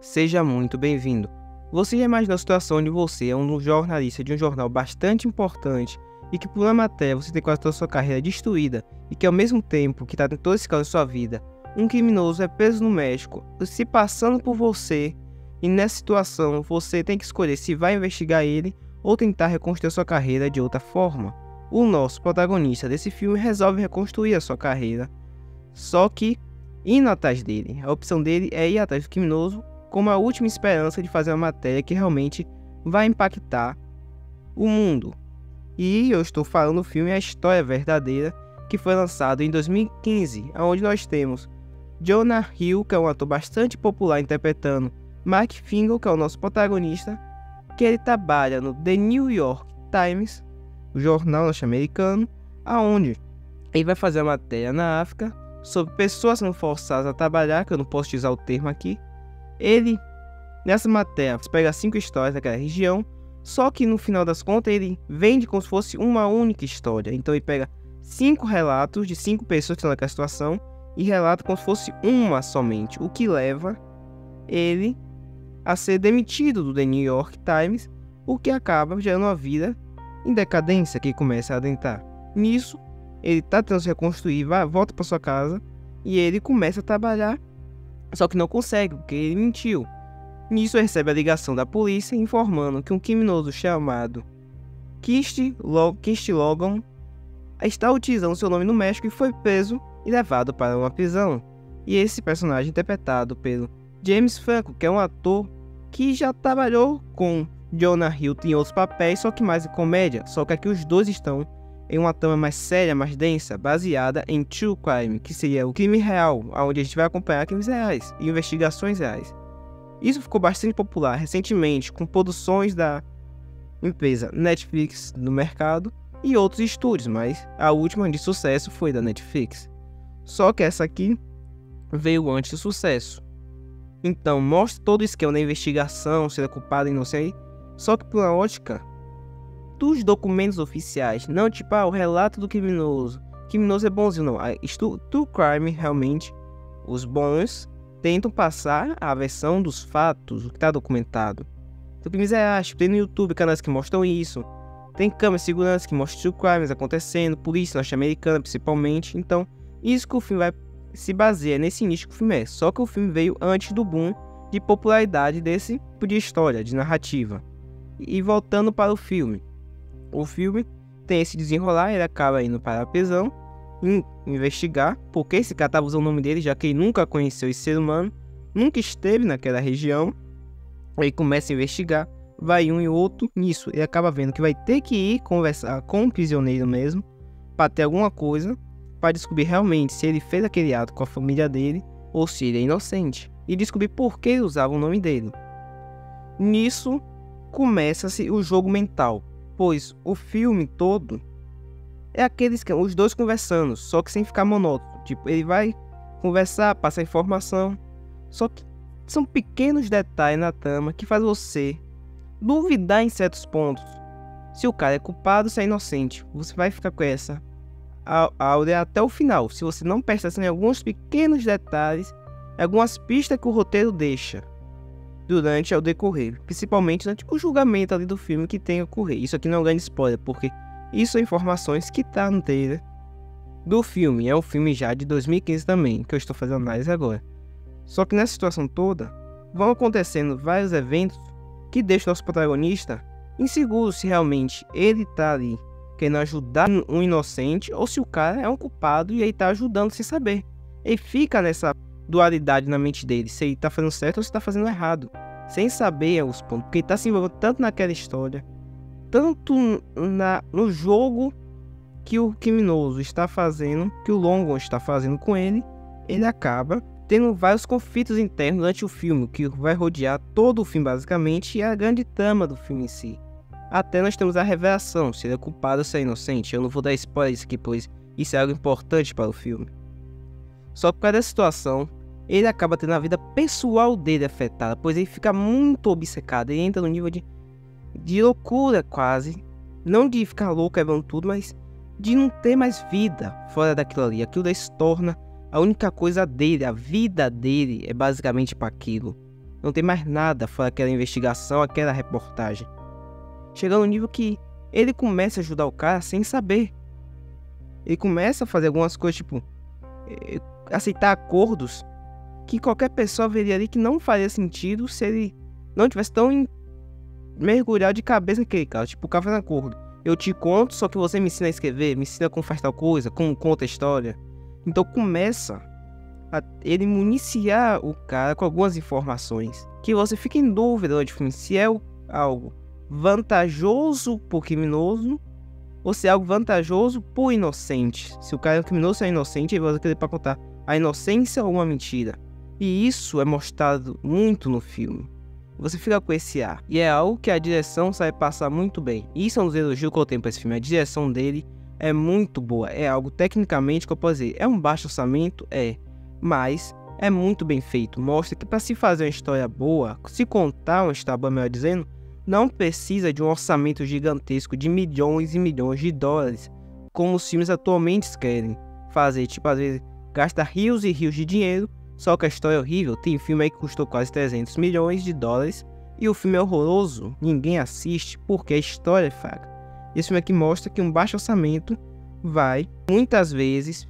Seja muito bem-vindo. Você já imaginou a situação onde você é um jornalista de um jornal bastante importante e que por uma matéria você tem quase toda a sua carreira destruída e que ao mesmo tempo que está em todo esse caos da sua vida, um criminoso é preso no México, se passando por você, e nessa situação você tem que escolher se vai investigar ele ou tentar reconstruir a sua carreira de outra forma. O nosso protagonista desse filme resolve reconstruir a sua carreira, só que indo atrás dele. A opção dele é ir atrás do criminoso como a última esperança de fazer uma matéria que realmente vai impactar o mundo. E eu estou falando do filme A História Verdadeira, que foi lançado em 2015, onde nós temos Jonah Hill, que é um ator bastante popular interpretando Mark Fingal, que é o nosso protagonista, que ele trabalha no The New York Times, o jornal norte-americano, aonde ele vai fazer a matéria na África sobre pessoas sendo forçadas a trabalhar, que eu não posso utilizar o termo aqui. Ele, nessa matéria, pega 5 histórias daquela região, só que no final das contas ele vende como se fosse uma única história. Então ele pega 5 relatos de 5 pessoas que estão naquela situação e relata como se fosse uma somente, o que leva ele a ser demitido do The New York Times, o que acaba gerando uma vida em decadência que começa a adentrar. Nisso, ele está tentando se reconstruir, volta para sua casa e ele começa a trabalhar, só que não consegue, porque ele mentiu. Nisso, ele recebe a ligação da polícia informando que um criminoso chamado Kirsty Logan está utilizando seu nome no México e foi preso e levado para uma prisão. E esse personagem interpretado pelo James Franco, que é um ator que já trabalhou com Jonah Hill em outros papéis, só que mais em comédia, só que aqui os dois estão em uma trama mais séria, mais densa, baseada em True Crime, que seria o crime real, onde a gente vai acompanhar crimes reais e investigações reais. Isso ficou bastante popular recentemente com produções da empresa Netflix no mercado e outros estúdios, mas a última de sucesso foi da Netflix. Só que essa aqui veio antes do sucesso. Então mostra todo o esquema da investigação, se ele é culpado e não sei, só que por uma ótica dos documentos oficiais, não tipo o relato do criminoso. Criminoso é bonzinho, não. True Crime, realmente, os bons tentam passar a versão dos fatos, o que está documentado. Então, crimes reais, tem no YouTube canais que mostram isso. Tem câmeras de segurança que mostram True Crimes acontecendo, polícia norte-americana principalmente. Então, isso que o filme vai se baseia nesse nicho que o filme é. Só que o filme veio antes do boom de popularidade desse tipo de história, de narrativa. E voltando para o filme tem esse desenrolar, ele acaba indo para a prisão, investigar porque esse cara estava usando o nome dele, já que ele nunca conheceu esse ser humano, nunca esteve naquela região. Ele começa a investigar, vai um e outro, nisso ele acaba vendo que vai ter que ir conversar com o prisioneiro mesmo, para ter alguma coisa, para descobrir realmente se ele fez aquele ato com a família dele, ou se ele é inocente, e descobrir por que ele usava o nome dele. Nisso começa-se o jogo mental, pois o filme todo é aqueles que os dois conversando, só que sem ficar monótono. Tipo, ele vai conversar, passar informação, só que são pequenos detalhes na trama que faz você duvidar em certos pontos se o cara é culpado ou se é inocente. Você vai ficar com essa áurea até o final, se você não prestar atenção em alguns pequenos detalhes, algumas pistas que o roteiro deixa durante o decorrer, principalmente durante o julgamento ali do filme que tem a ocorrer. Isso aqui não é um grande spoiler, porque isso são informações que tá no trailer do filme. É um filme já de 2015 também, que eu estou fazendo análise agora. Só que nessa situação toda, vão acontecendo vários eventos que deixam nosso protagonista inseguro se realmente ele tá ali querendo ajudar um inocente ou se o cara é um culpado e ele tá ajudando sem saber. Ele fica nessa dualidade na mente dele, se ele tá fazendo certo ou se tá fazendo errado, sem saber os pontos, porque ele tá se envolvendo tanto naquela história, tanto no jogo que o criminoso está fazendo, que o Logan está fazendo com ele, ele acaba tendo vários conflitos internos durante o filme, que vai rodear todo o filme basicamente, e a grande trama do filme em si. Até nós temos a revelação, se ele é culpado ou se é inocente. Eu não vou dar spoiler aqui, pois isso é algo importante para o filme. Só que por causa dessa situação, ele acaba tendo a vida pessoal dele afetada, pois ele fica muito obcecado, ele entra no nível de loucura quase, não de ficar louco levando tudo, mas de não ter mais vida fora daquilo ali. Aquilo daí se torna a única coisa dele, a vida dele é basicamente para aquilo. Não tem mais nada fora aquela investigação, aquela reportagem. Chega no nível que ele começa a ajudar o cara sem saber. Ele começa a fazer algumas coisas, tipo, aceitar acordos que qualquer pessoa veria ali que não faria sentido se ele não tivesse tão mergulhado de cabeça naquele cara. Tipo, o cara faz um acordo. Eu te conto, só que você me ensina a escrever, me ensina como faz tal coisa, como conta a história. Então começa a ele municiar o cara com algumas informações que você fica em dúvida durante o filme se é algo vantajoso pro criminoso ou se é algo vantajoso pro inocente. Se o cara é criminoso ou é inocente, ele vai querer pra contar a inocência ou uma mentira. E isso é mostrado muito no filme. Você fica com esse ar. E é algo que a direção sabe passar muito bem. Isso é um dos elogios que eu tenho pra esse filme. A direção dele é muito boa. É algo tecnicamente que eu posso dizer. É um baixo orçamento? É. Mas é muito bem feito. Mostra que para se fazer uma história boa, se contar uma história boa, melhor dizendo, não precisa de um orçamento gigantesco de milhões e milhões de dólares, como os filmes atualmente querem fazer. Tipo, às vezes gasta rios e rios de dinheiro, só que a história é horrível. Tem filme aí que custou quase 300 milhões de dólares e o filme é horroroso. Ninguém assiste porque a história é fraca. Esse filme aqui mostra que um baixo orçamento vai, muitas vezes,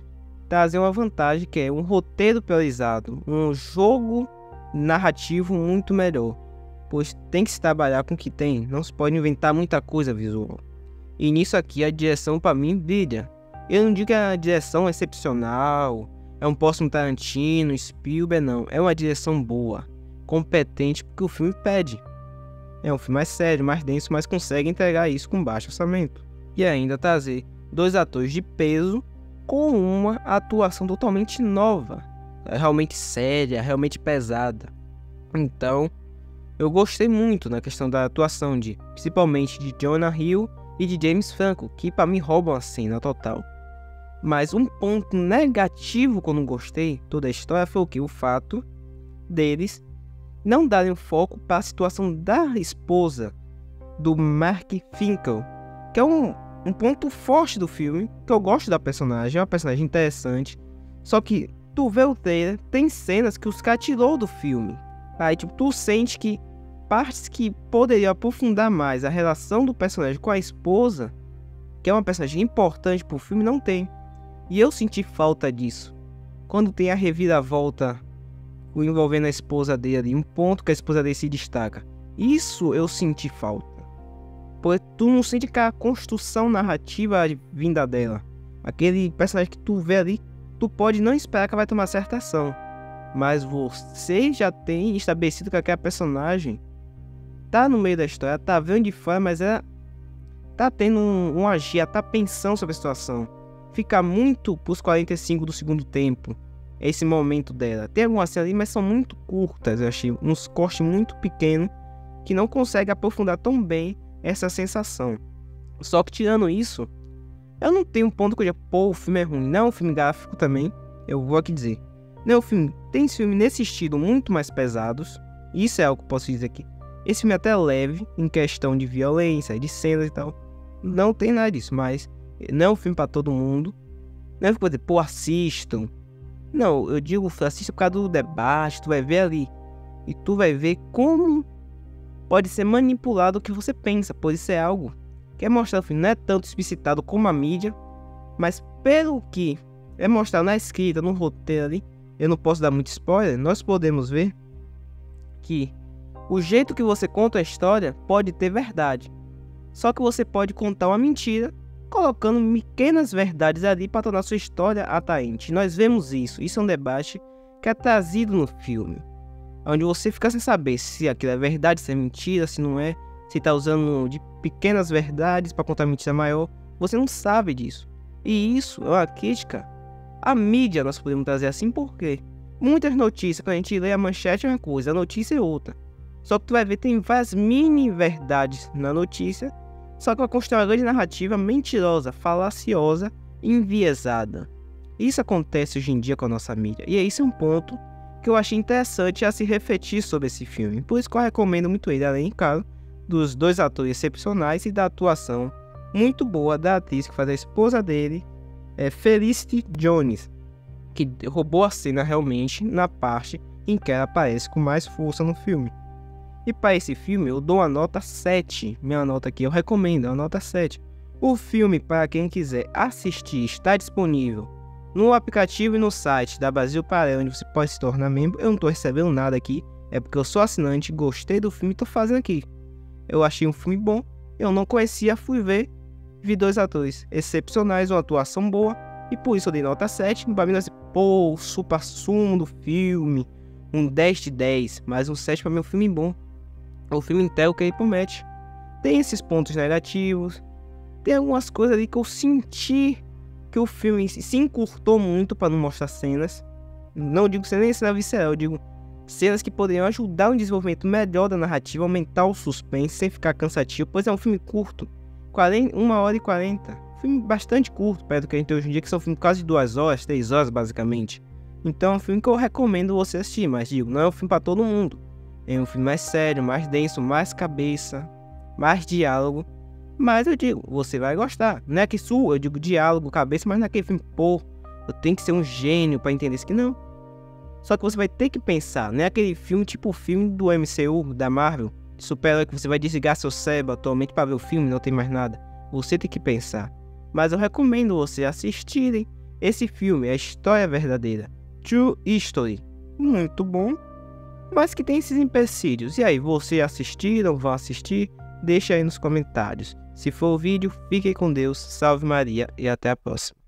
trazer uma vantagem, que é um roteiro priorizado, um jogo narrativo muito melhor, pois tem que se trabalhar com o que tem, não se pode inventar muita coisa visual. E nisso aqui a direção para mim brilha. Eu não digo que a direção é excepcional, é um próximo Tarantino, Spielberg, não. É uma direção boa, competente, porque o filme pede. É um filme mais sério, mais denso, mas consegue entregar isso com baixo orçamento. E ainda trazer 2 atores de peso com uma atuação totalmente nova, realmente séria, realmente pesada. Então, eu gostei muito na questão da atuação principalmente de Jonah Hill e de James Franco, que para mim roubam a cena total. Mas um ponto negativo que eu não gostei toda a história foi o que? O fato deles não darem foco para a situação da esposa do Mark Finkel, que é um ponto forte do filme, que eu gosto da personagem, é uma personagem interessante. Só que tu vê o trailer, tem cenas que os caras tirou do filme. Aí tipo, tu sente que partes que poderiam aprofundar mais a relação do personagem com a esposa, que é uma personagem importante pro filme, não tem. E eu senti falta disso. Quando tem a reviravolta envolvendo a esposa dele, um ponto que a esposa dele se destaca. Isso eu senti falta. Porque tu não sente que a construção narrativa vinda dela. Aquele personagem que tu vê ali, tu pode não esperar que ela vai tomar certa ação. Mas você já tem estabelecido que aquela personagem tá no meio da história, tá vendo de fora, mas ela tá tendo um agir, ela tá pensando sobre a situação. Fica muito pros 45 do segundo tempo, esse momento dela. Tem algumas cenas ali, mas são muito curtas, eu achei. Uns cortes muito pequenos, que não consegue aprofundar tão bem essa sensação. Só que tirando isso, eu não tenho um ponto que eu diga, pô, o filme é ruim. Não é um filme gráfico também, eu vou aqui dizer. Não é um filme, tem filme nesse estilo muito mais pesados. Isso é algo que eu posso dizer aqui. Esse filme é até leve, em questão de violência, de cenas e tal. Não tem nada disso, mas não é um filme pra todo mundo. Não é um filme pra dizer, pô, assistam. Não, eu digo, assista por causa do debate, tu vai ver ali. E tu vai ver como pode ser manipulado o que você pensa, pois isso é algo que é mostrado no filme. Não é tanto explicitado como a mídia, mas pelo que é mostrado na escrita, no roteiro ali, eu não posso dar muito spoiler, nós podemos ver que o jeito que você conta a história pode ter verdade. Só que você pode contar uma mentira, colocando pequenas verdades ali para tornar sua história atraente. Nós vemos isso. Isso é um debate que é trazido no filme, onde você fica sem saber se aquilo é verdade, se é mentira, se não é, se está usando de pequenas verdades para contar mentira maior. Você não sabe disso. E isso é uma crítica à mídia. Nós podemos trazer assim porque muitas notícias, quando a gente lê a manchete é uma coisa, a notícia é outra. Só que tu vai ver, tem várias mini verdades na notícia, só que uma construção de narrativa mentirosa, falaciosa, enviesada. Isso acontece hoje em dia com a nossa mídia. E esse é um ponto que eu achei interessante a se refletir sobre esse filme. Por isso que eu recomendo muito ele, além, claro, dos 2 atores excepcionais e da atuação muito boa da atriz que faz a esposa dele, Felicity Jones, que roubou a cena realmente na parte em que ela aparece com mais força no filme. E para esse filme eu dou a nota 7. Minha nota aqui eu recomendo, a nota 7. O filme, para quem quiser assistir, está disponível no aplicativo e no site da Brasil Paralelo, onde você pode se tornar membro. Eu não estou recebendo nada aqui, é porque eu sou assinante, gostei do filme e estou fazendo aqui. Eu achei um filme bom, eu não conhecia, fui ver, vi 2 atores excepcionais, uma atuação boa, e por isso eu dei nota 7. Para mim, pô, o supra-sumo do filme, um 10 de 10, mas um 7 para mim é um filme bom. O filme inteiro que ele promete. Tem esses pontos negativos, tem algumas coisas ali que eu senti que o filme se encurtou muito para não mostrar cenas. Não digo nem cena visceral, eu digo cenas que poderiam ajudar um desenvolvimento melhor da narrativa, aumentar o suspense sem ficar cansativo, pois é um filme curto, 1h40. Filme bastante curto, perto do que a gente tem hoje em dia, que são filmes quase 2 horas, 3 horas basicamente. Então é um filme que eu recomendo você assistir, mas digo, não é um filme para todo mundo. É um filme mais sério, mais denso, mais cabeça, mais diálogo. Mas eu digo, você vai gostar. Não é que eu digo diálogo, cabeça, mas naquele filme, pô, eu tenho que ser um gênio para entender isso aqui, não. Só que você vai ter que pensar, não é aquele filme tipo o filme do MCU, da Marvel, de super-herói, que você vai desligar seu cérebro atualmente para ver o filme, não tem mais nada. Você tem que pensar. Mas eu recomendo você assistirem esse filme, a história verdadeira, True History. Muito bom, mas que tem esses empecilhos. E aí, você assistiram, vão assistir? Deixa aí nos comentários. Se for o vídeo, fiquem com Deus, salve Maria e até a próxima.